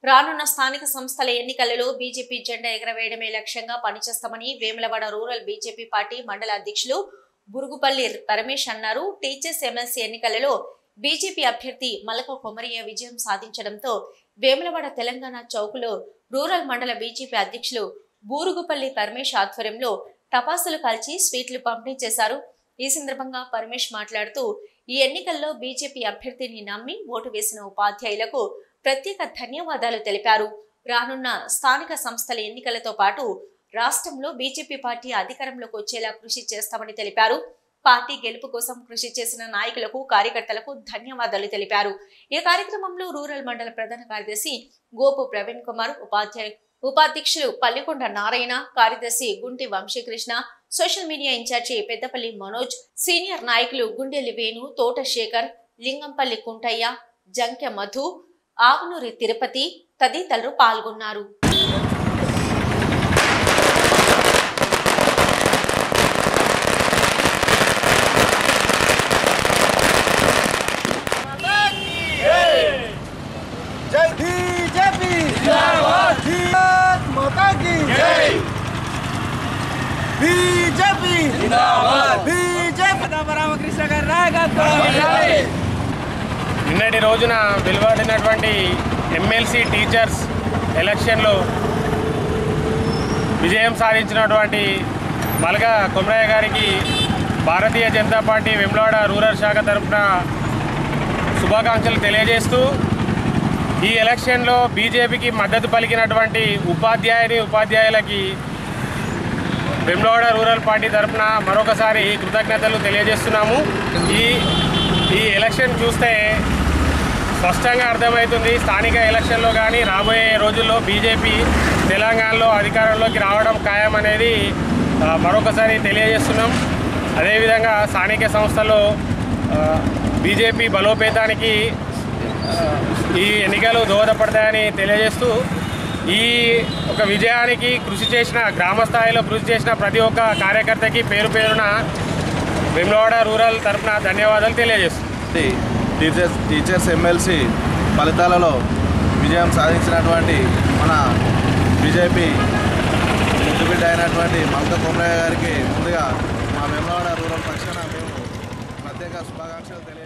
రానున్న స్థానిక సంస్థల ఎన్నికలలో బీజేపీ జెండా ఎగరవేయడమే లక్ష్యంగా పనిచేస్తామని వేములవాడ రూరల్ బీజేపీ పార్టీ మండల అధ్యక్షులు బురుగుపల్లి పరమేష్ అన్నారు. టీచర్స్ ఎమ్మెల్సీ ఎన్నికలలో బీజేపీ అభ్యర్థి మలక కొమరయ్య విజయం సాధించడంతో వేములవాడ తెలంగాణ చౌకులో రూరల్ మండల బీజేపీ అధ్యక్షులు బూరుగుపల్లి పరమేష్ ఆధ్వర్యంలో టపాసులు కాల్చి స్వీట్లు పంపిణీ చేశారు. ఈ సందర్భంగా పరమేష్ మాట్లాడుతూ ఈ ఎన్నికల్లో బీజేపీ అభ్యర్థిని నమ్మి ఓటు వేసిన ఉపాధ్యాయులకు ప్రత్యేక ధన్యవాదాలు తెలిపారు. రానున్న స్థానిక సంస్థల ఎన్నికలతో పాటు రాష్ట్రంలో బీజేపీ పార్టీ అధికారంలోకి వచ్చేలా కృషి చేస్తామని తెలిపారు. పార్టీ గెలుపు కోసం కృషి చేసిన నాయకులకు కార్యకర్తలకు ధన్యవాదాలు తెలిపారు. ఈ కార్యక్రమంలో రూరల్ మండల ప్రధాన కార్యదర్శి గోపు ప్రవీణ్ కుమార్, ఉపాధ్యక్షులు పల్లికొండ నారాయణ, కార్యదర్శి Gunti Vamshikrishna, social media incharge Peddapalli Manoj, senior నాయకులు గుండెలి వేణు, తోట శేఖర్, లింగంపల్లి కుంటయ్య, జంక్య మధు, ఆవునూరి తిరుపతి తదితరులు పాల్గొన్నారు. నిన్నటి రోజున వెలువడినటువంటి ఎమ్మెల్సీ టీచర్స్ ఎలక్షన్లో విజయం సాధించినటువంటి మలక కొమరయ్య గారికి భారతీయ జనతా పార్టీ వేములవాడ రూరల్ శాఖ తరఫున శుభాకాంక్షలు తెలియజేస్తూ ఈ ఎలక్షన్లో బీజేపీకి మద్దతు పలికినటువంటి ఉపాధ్యాయులకి వేములవాడ రూరల్ పార్టీ తరఫున మరొకసారి కృతజ్ఞతలు తెలియజేస్తున్నాము. ఈ ఎలక్షన్ చూస్తే స్పష్టంగా అర్థమవుతుంది, స్థానిక ఎలక్షన్లో కానీ రాబోయే రోజుల్లో బీజేపీ తెలంగాణలో అధికారంలోకి రావడం ఖాయం అనేది మరొకసారి తెలియజేస్తున్నాం. అదేవిధంగా స్థానిక సంస్థలో బీజేపీ బలోపేతానికి ఈ ఎన్నికలు దోహదపడతాయని తెలియజేస్తూ ఈ ఒక విజయానికి కృషి చేసిన గ్రామ స్థాయిలో కృషి చేసిన ప్రతి ఒక్క కార్యకర్తకి పేరు పేరున వేములవాడ రూరల్ తరఫున ధన్యవాదాలు తెలియజేస్తుంది. టీచర్స్ ఎమ్మెల్సీ ఫలితాలలో విజయం సాధించినటువంటి మన బీజేపీ ముద్దుబిడ్డ అయినటువంటి మలక కొమరయ్య గారికి ముందుగా మా వేములవాడ రూరల్ పక్షాన మేము ప్రత్యేక శుభాకాంక్షలు తెలియజేస్తాం.